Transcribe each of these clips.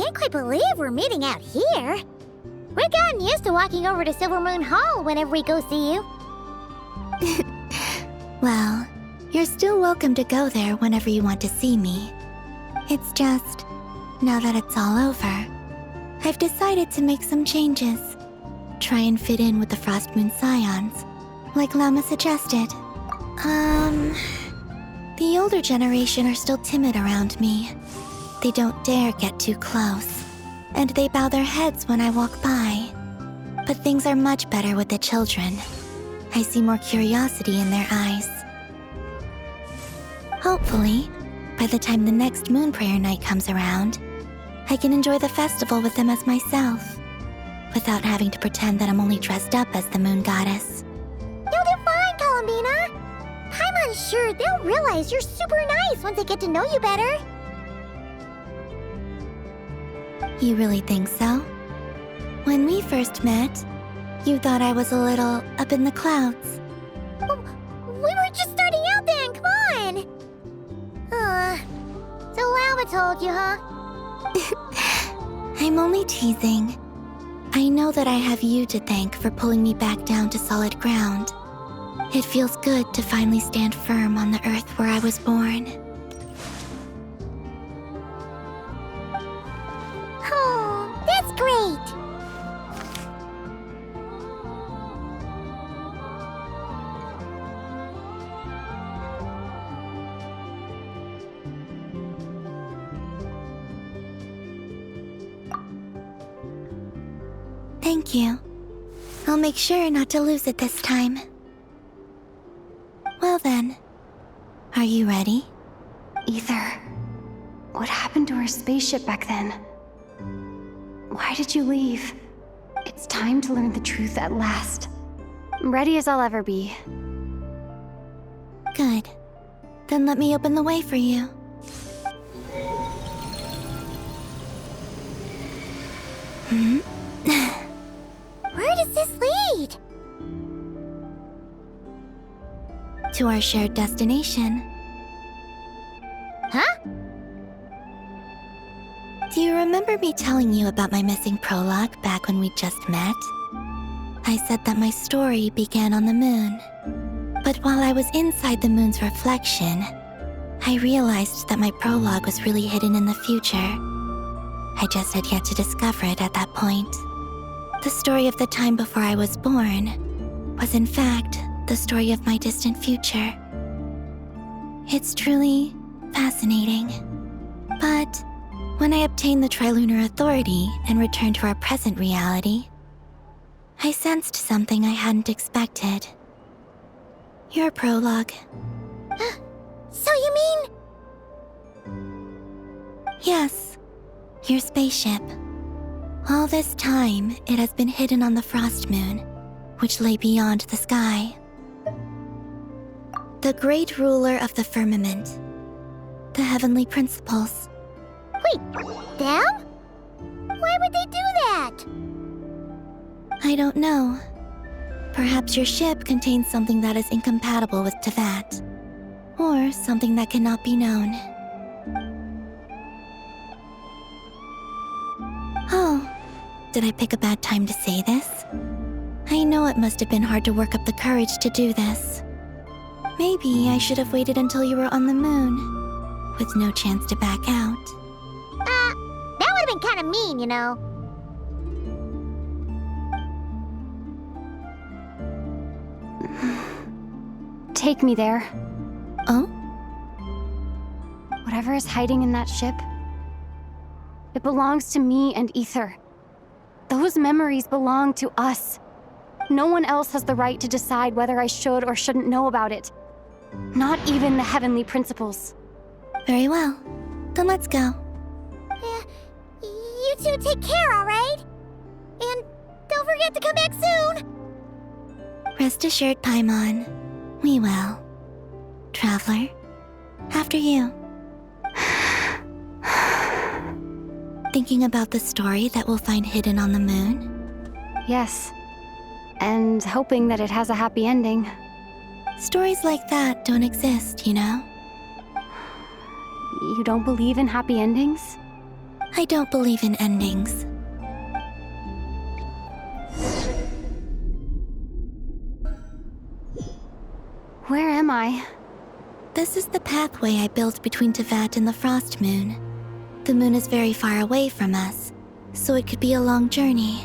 can't quite believe we're meeting out here. We've gotten used to walking over to Silver Moon Hall whenever we go see you. Well, you're still welcome to go there whenever you want to see me. It's just, now that it's all over, I've decided to make some changes. Try and fit in with the Frost Moon Scions, like Llama suggested. The older generation are still timid around me. They don't dare get too close, and they bow their heads when I walk by. But things are much better with the children. I see more curiosity in their eyes. Hopefully, by the time the next Moon Prayer Night comes around, I can enjoy the festival with them as myself, without having to pretend that I'm only dressed up as the Moon Goddess. You'll do fine, Columbina. Paimon's sure they'll realize you're super nice once they get to know you better. You really think so? When we first met, you thought I was a little up in the clouds. We were just starting out then, come on! So Llama told you, huh? I'm only teasing. I know that I have you to thank for pulling me back down to solid ground. It feels good to finally stand firm on the earth where I was born. Oh, that's great! Thank you. I'll make sure not to lose it this time. Well then, are you ready? Ether, what happened to our spaceship back then? Why did you leave? It's time to learn the truth at last. I'm ready as I'll ever be. Good. Then let me open the way for you. Where does this lead? To our shared destination. Huh? Do you remember me telling you about my missing prologue back when we just met? I said that my story began on the moon. But while I was inside the moon's reflection, I realized that my prologue was really hidden in the future. I just had yet to discover it at that point. The story of the time before I was born was in fact the story of my distant future. It's truly fascinating. But when I obtained the Trilunar Authority and returned to our present reality, I sensed something I hadn't expected. Your prologue. So you mean... Yes, your spaceship. All this time, it has been hidden on the Frost Moon, which lay beyond the sky. The great ruler of the firmament. The heavenly principles. Wait, them? Why would they do that? I don't know. Perhaps your ship contains something that is incompatible with Tevat. Or something that cannot be known. Oh, did I pick a bad time to say this? I know it must have been hard to work up the courage to do this. Maybe I should have waited until you were on the moon, with no chance to back out. That would have been kind of mean, you know. Take me there. Oh? Whatever is hiding in that ship, it belongs to me and Ether. Those memories belong to us. No one else has the right to decide whether I should or shouldn't know about it. Not even the heavenly principles. Very well. Then let's go. You two take care, alright? And don't forget to come back soon! Rest assured, Paimon. We will. Traveler, after you. Thinking about the story that we'll find hidden on the moon? Yes. And hoping that it has a happy ending. Stories like that don't exist, you know? You don't believe in happy endings? I don't believe in endings. Where am I? This is the pathway I built between Tevat and the Frost Moon. The moon is very far away from us, so it could be a long journey.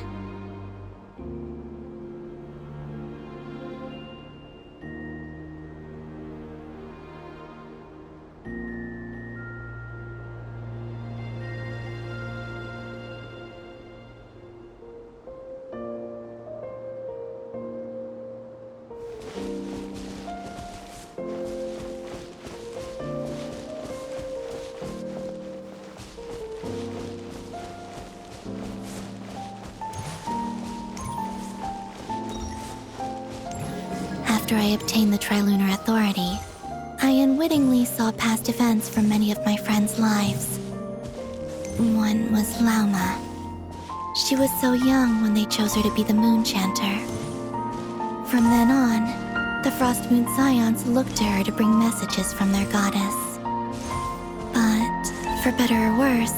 After I obtained the Trilunar Authority, I unwittingly saw past events from many of my friends' lives. One was Lauma. She was so young when they chose her to be the Moon Chanter. From then on, the Frost Moon Scions looked to her to bring messages from their goddess. But, for better or worse,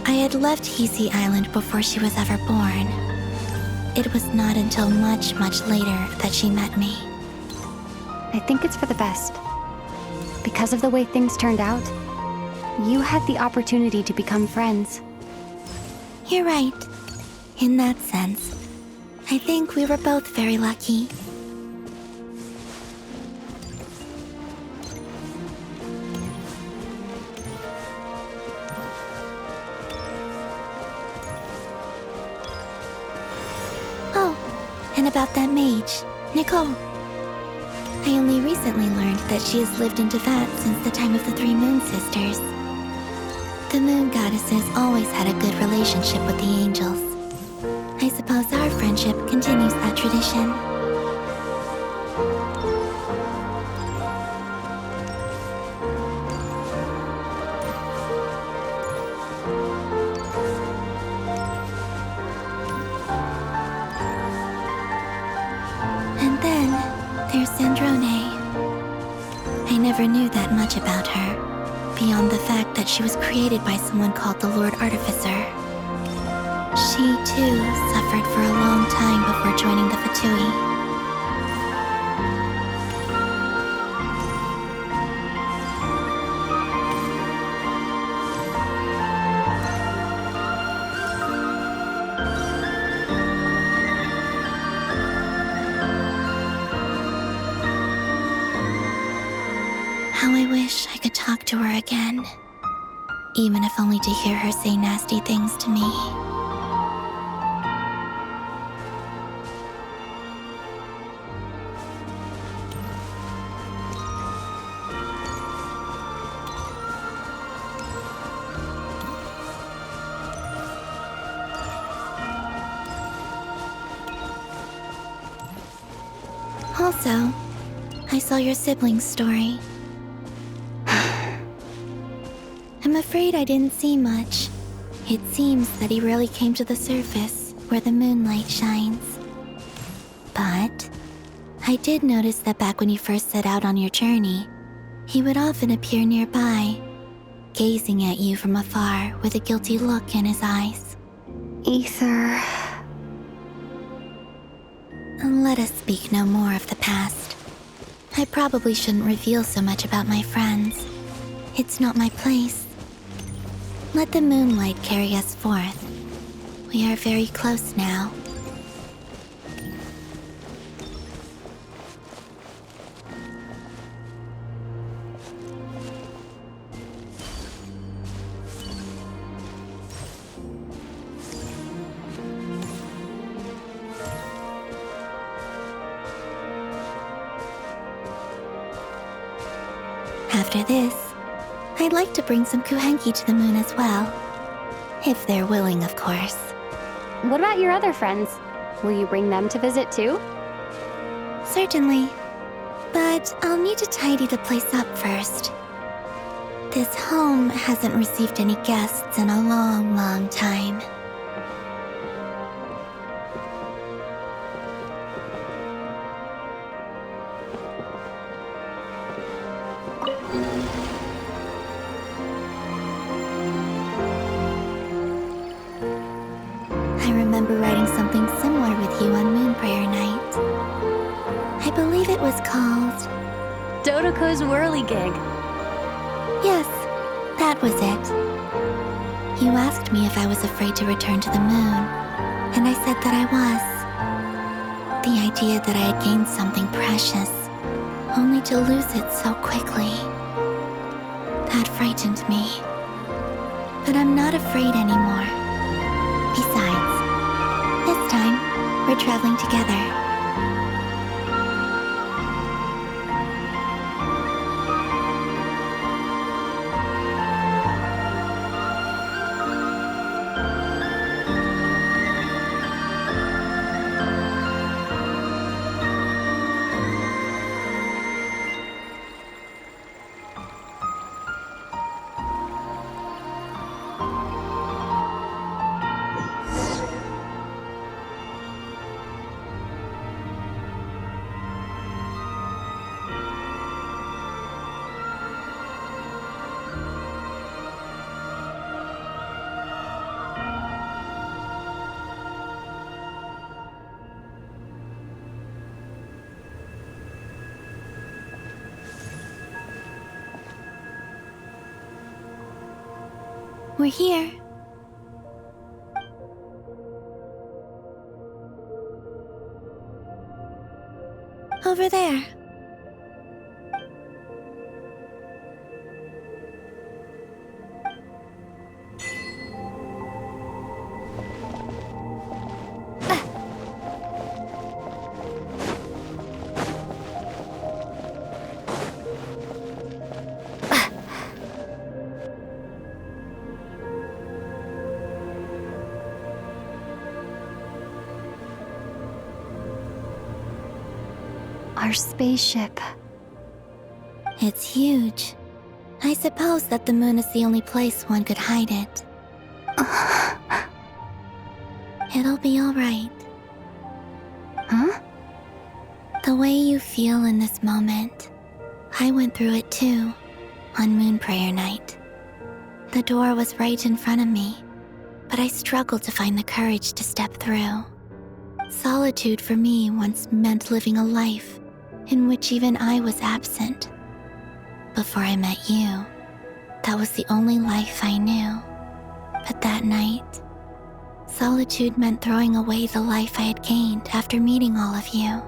I had left Hisi Island before she was ever born. It was not until much, much later that she met me. I think it's for the best. Because of the way things turned out, you had the opportunity to become friends. You're right. In that sense, I think we were both very lucky. Oh, and about that mage, Nicole. I only recently learned that she has lived in Tevat since the time of the Three Moon Sisters. The Moon Goddesses always had a good relationship with the angels. I suppose our friendship continues that tradition. And then there's Sandrone. I never knew that much about her, beyond the fact that she was created by someone called the Lord Artificer. She, too, suffered for a long time before joining the Fatui. How I wish I could talk to her again, even if only to hear her say nasty things to me. Also, I saw your sibling's story. I'm afraid I didn't see much. It seems that he rarely came to the surface, where the moonlight shines. But I did notice that back when you first set out on your journey, he would often appear nearby, gazing at you from afar with a guilty look in his eyes. Ether. Let us speak no more of the past. I probably shouldn't reveal so much about my friends. It's not my place. Let the moonlight carry us forth. We are very close now. After this, I'd like to bring some kuhenki to the moon as well. If they're willing, of course. What about your other friends? Will you bring them to visit too? Certainly. But I'll need to tidy the place up first. This home hasn't received any guests in a long, long time. remember writing something similar with you on Moon Prayer Night. I believe it was called... Dodoko's Whirligig. Yes, that was it. You asked me if I was afraid to return to the moon, and I said that I was. The idea that I had gained something precious, only to lose it so quickly. That frightened me. But I'm not afraid anymore. Besides, this time, we're traveling together. We're here. Over there. Our spaceship. It's huge. I suppose that the moon is the only place one could hide it. It'll be all right. Huh? The way you feel in this moment, I went through it too, on Moon Prayer Night. The door was right in front of me, but I struggled to find the courage to step through. Solitude for me once meant living a life in which even I was absent. Before I met you, that was the only life I knew. But that night, solitude meant throwing away the life I had gained after meeting all of you.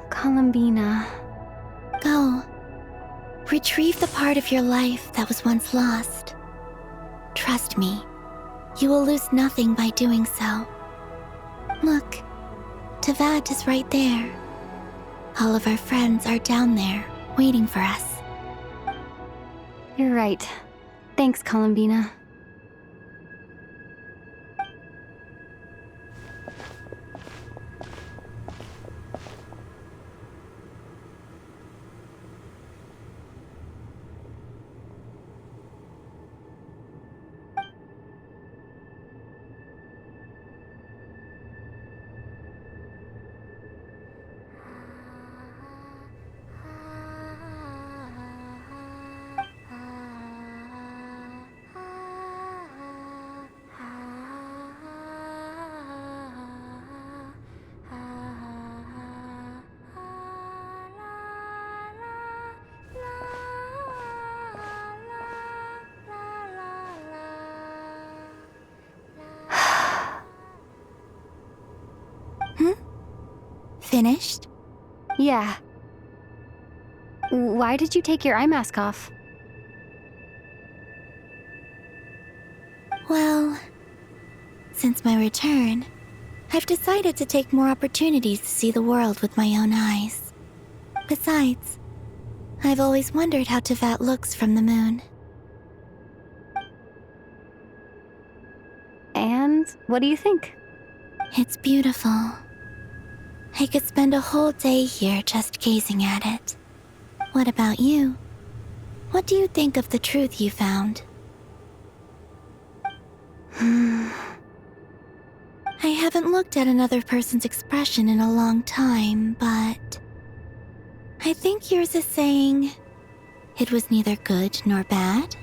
Columbina. Go. Retrieve the part of your life that was once lost. Trust me, you will lose nothing by doing so. Look, Tavad is right there. All of our friends are down there, waiting for us. You're right. Thanks, Columbina. Finished? Yeah. Why did you take your eye mask off? Well, since my return, I've decided to take more opportunities to see the world with my own eyes. Besides, I've always wondered how Teyvat looks from the moon. And what do you think? It's beautiful. I could spend a whole day here just gazing at it. What about you? What do you think of the truth you found? I haven't looked at another person's expression in a long time, but I think yours is saying it was neither good nor bad.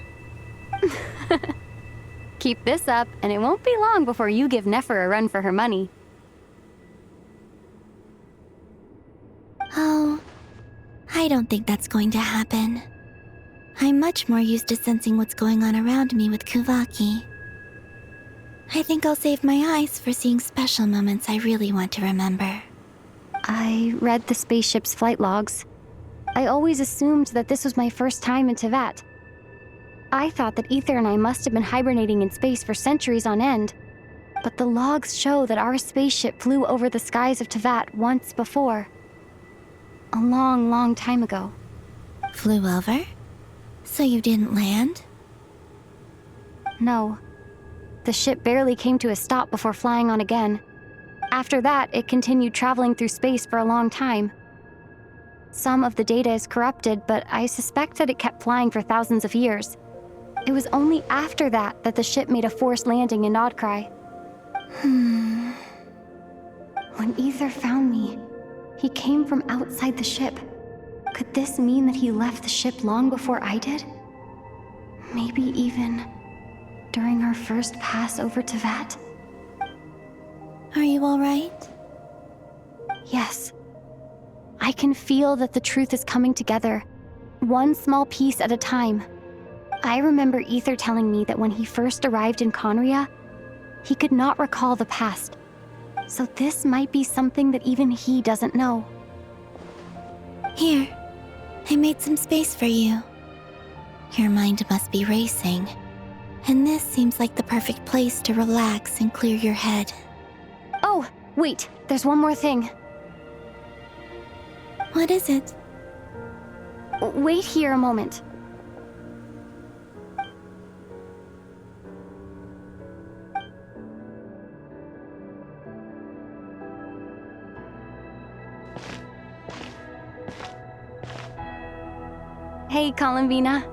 Keep this up, and it won't be long before you give Nefer a run for her money. Oh, I don't think that's going to happen. I'm much more used to sensing what's going on around me with Kuvaki. I think I'll save my eyes for seeing special moments I really want to remember. I read the spaceship's flight logs. I always assumed that this was my first time in Tevat. I thought that Ether and I must have been hibernating in space for centuries on end. But the logs show that our spaceship flew over the skies of Tevat once before. A long, long time ago. Flew over? So you didn't land? No. The ship barely came to a stop before flying on again. After that, it continued traveling through space for a long time. Some of the data is corrupted, but I suspect that it kept flying for thousands of years. It was only after that that the ship made a forced landing in Nodcry. When Ether found me, he came from outside the ship. Could this mean that he left the ship long before I did? Maybe even during our first pass over Tevat? Are you alright? Yes. I can feel that the truth is coming together, one small piece at a time. I remember Ether telling me that when he first arrived in Conria, he could not recall the past. So this might be something that even he doesn't know. Here, I made some space for you. Your mind must be racing, and this seems like the perfect place to relax and clear your head. Oh, wait, there's one more thing. What is it? Wait here a moment. Hey, Columbina.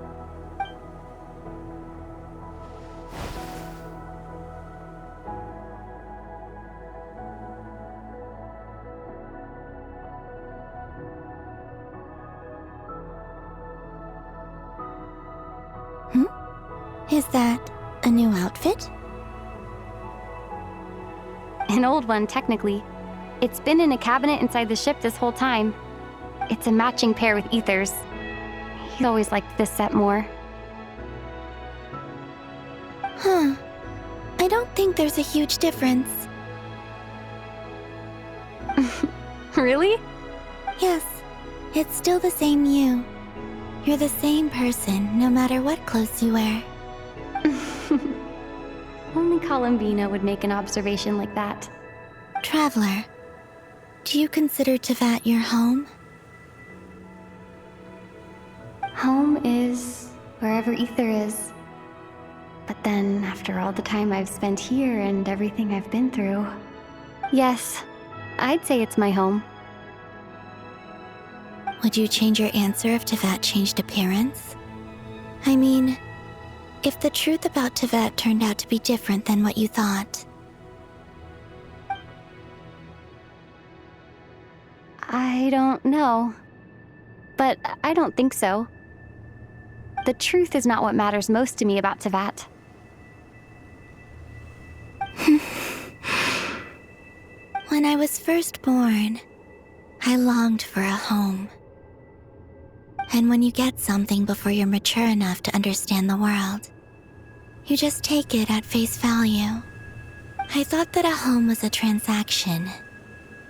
Is that a new outfit? An old one, technically. It's been in a cabinet inside the ship this whole time. It's a matching pair with Ether's. He always liked this set more. Huh. I don't think there's a huge difference. Really? Yes, it's still the same you. You're the same person, no matter what clothes you wear. Only Columbina would make an observation like that. Traveler, do you consider Tevat your home? Home is wherever Ether is. But then, after all the time I've spent here and everything I've been through, yes, I'd say it's my home. Would you change your answer if Tevat changed appearance? I mean, if the truth about Tevat turned out to be different than what you thought. I don't know. But I don't think so. The truth is not what matters most to me about Tevat. When I was first born, I longed for a home. And when you get something before you're mature enough to understand the world, you just take it at face value. I thought that a home was a transaction.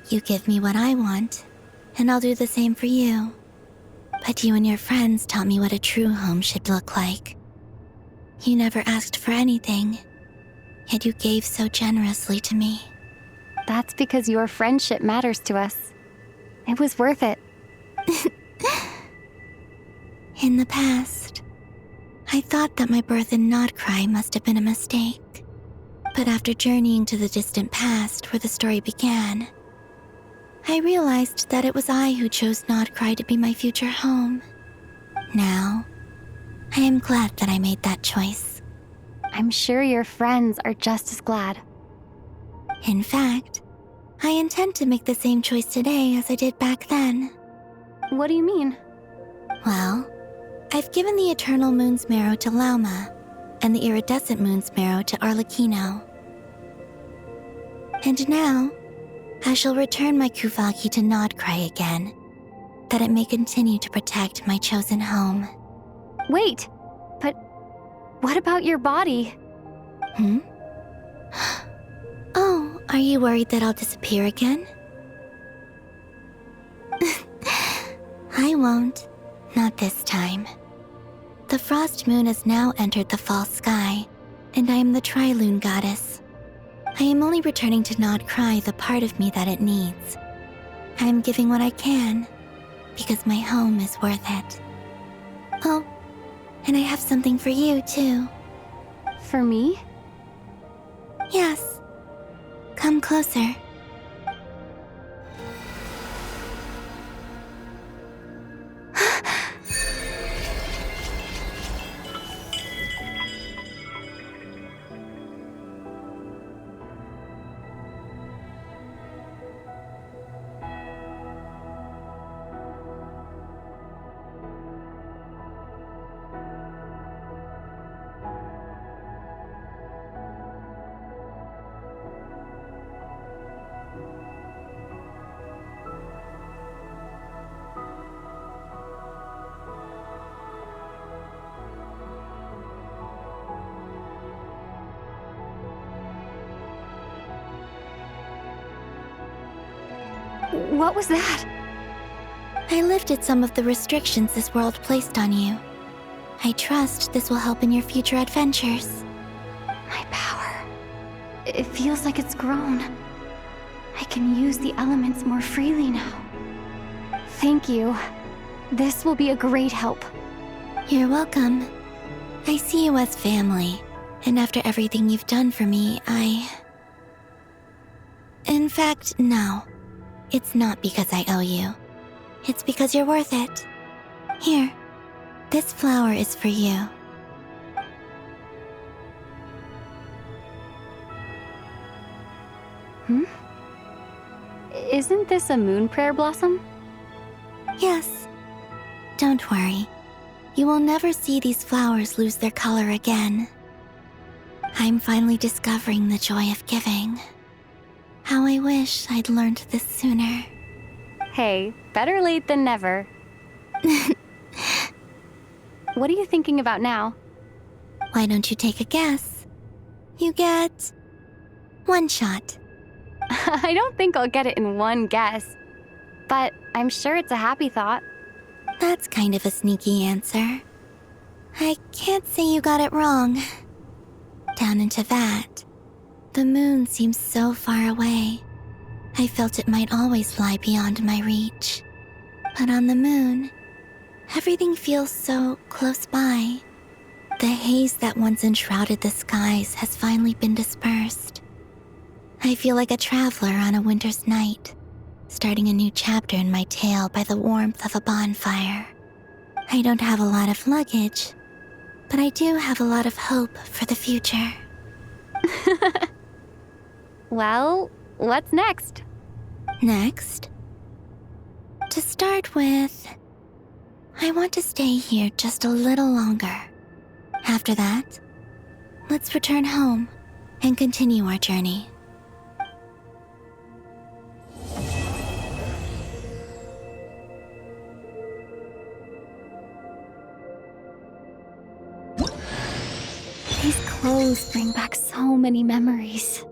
You give me what I want, and I'll do the same for you. But you and your friends taught me what a true home should look like. You never asked for anything, yet you gave so generously to me. That's because your friendship matters to us. It was worth it. In the past, I thought that my birth in Nodcry must have been a mistake. But after journeying to the distant past where the story began, I realized that it was I who chose Nodcry to be my future home. Now, I am glad that I made that choice. I'm sure your friends are just as glad. In fact, I intend to make the same choice today as I did back then. What do you mean? Well, I've given the Eternal Moon's marrow to Lauma, and the iridescent moon's marrow to Arlecchino. And now, I shall return my Kuvaki to Nodcry again, that it may continue to protect my chosen home. Wait, but what about your body? Oh, are you worried that I'll disappear again? I won't. Not this time. The frost moon has now entered the fall sky, and I am the Trilune goddess. I am only returning to Nodcry the part of me that it needs. I am giving what I can, because my home is worth it. Oh, and I have something for you, too. For me? Yes. Come closer. What was that? I lifted some of the restrictions this world placed on you. I trust this will help in your future adventures. My power. It feels like it's grown. I can use the elements more freely now. Thank you. This will be a great help. You're welcome. I see you as family, and after everything you've done for me, In fact, no. It's not because I owe you. It's because you're worth it. Here, this flower is for you. Isn't this a moon prayer blossom? Yes. Don't worry. You will never see these flowers lose their color again. I'm finally discovering the joy of giving. How I wish I'd learned this sooner. Hey, better late than never. What are you thinking about now? Why don't you take a guess? You get 1 shot. I don't think I'll get it in one guess. But I'm sure it's a happy thought. That's kind of a sneaky answer. I can't say you got it wrong. Down into that, the moon seems so far away. I felt it might always lie beyond my reach. But on the moon, everything feels so close by. The haze that once enshrouded the skies has finally been dispersed. I feel like a traveler on a winter's night, starting a new chapter in my tale by the warmth of a bonfire. I don't have a lot of luggage, but I do have a lot of hope for the future. Well, what's next? Next, to start with, I want to stay here just a little longer. After that, let's return home and continue our journey. These clothes bring back so many memories.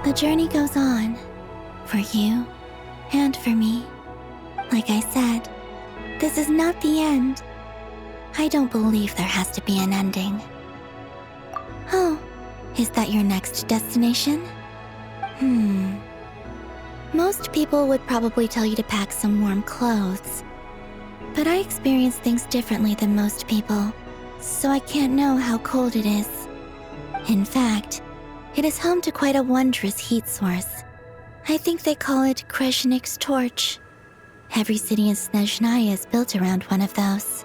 The journey goes on, for you and for me. Like I said, this is not the end. I don't believe there has to be an ending. Oh, is that your next destination? Most people would probably tell you to pack some warm clothes. But I experience things differently than most people, so I can't know how cold it is. In fact, it is home to quite a wondrous heat source. I think they call it Kreshnik's torch. Every city in Snezhnaya is built around one of those.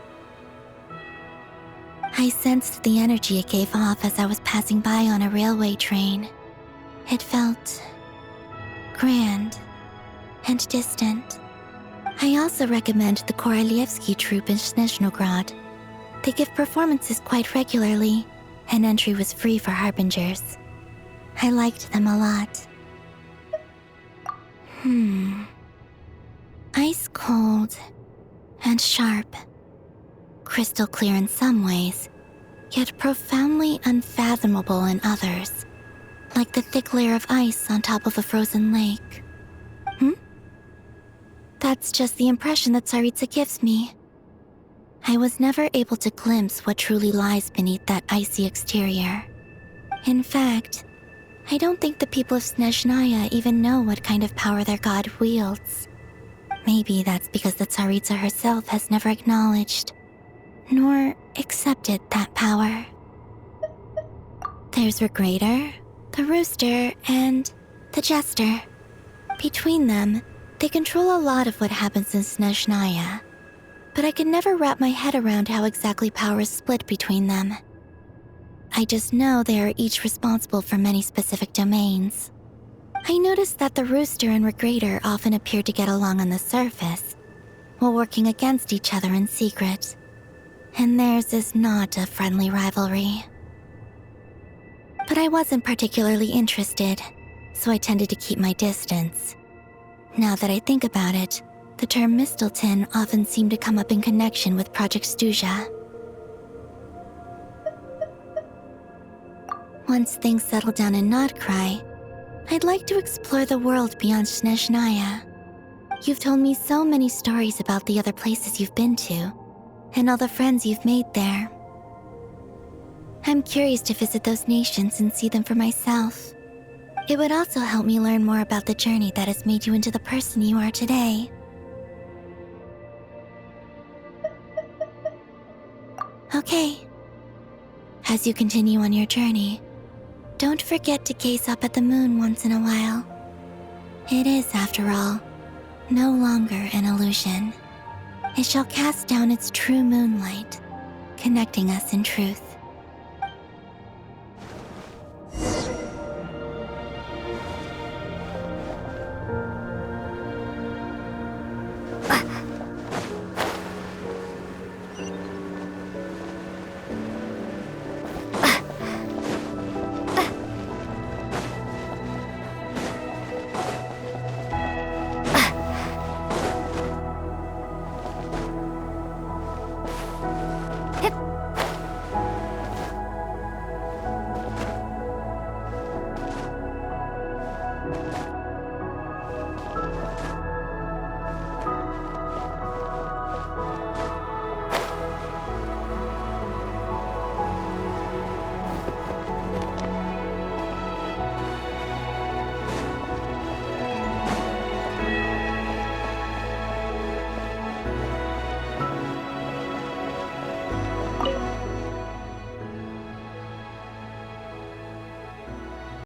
I sensed the energy it gave off as I was passing by on a railway train. It felt grand and distant. I also recommend the Korolievsky troupe in Snezhnograd. They give performances quite regularly, and entry was free for harbingers. I liked them a lot. Ice cold and sharp. Crystal clear in some ways, yet profoundly unfathomable in others. Like the thick layer of ice on top of a frozen lake. That's just the impression that Tsaritsa gives me. I was never able to glimpse what truly lies beneath that icy exterior. In fact, I don't think the people of Snezhnaya even know what kind of power their god wields. Maybe that's because the Tsaritsa herself has never acknowledged, nor accepted that power. There's Regrator, the Rooster, and the Jester. Between them, they control a lot of what happens in Snezhnaya, but I can never wrap my head around how exactly power is split between them. I just know they are each responsible for many specific domains. I noticed that the Rooster and Regrator often appear to get along on the surface, while working against each other in secret, and theirs is not a friendly rivalry. But I wasn't particularly interested, so I tended to keep my distance. Now that I think about it, the term Mistelton often seemed to come up in connection with Project Stuja. Once things settle down in Notcry, I'd like to explore the world beyond Snezhnaya. You've told me so many stories about the other places you've been to, and all the friends you've made there. I'm curious to visit those nations and see them for myself. It would also help me learn more about the journey that has made you into the person you are today. Okay. As you continue on your journey, don't forget to gaze up at the moon once in a while. It is, after all, no longer an illusion. It shall cast down its true moonlight, connecting us in truth.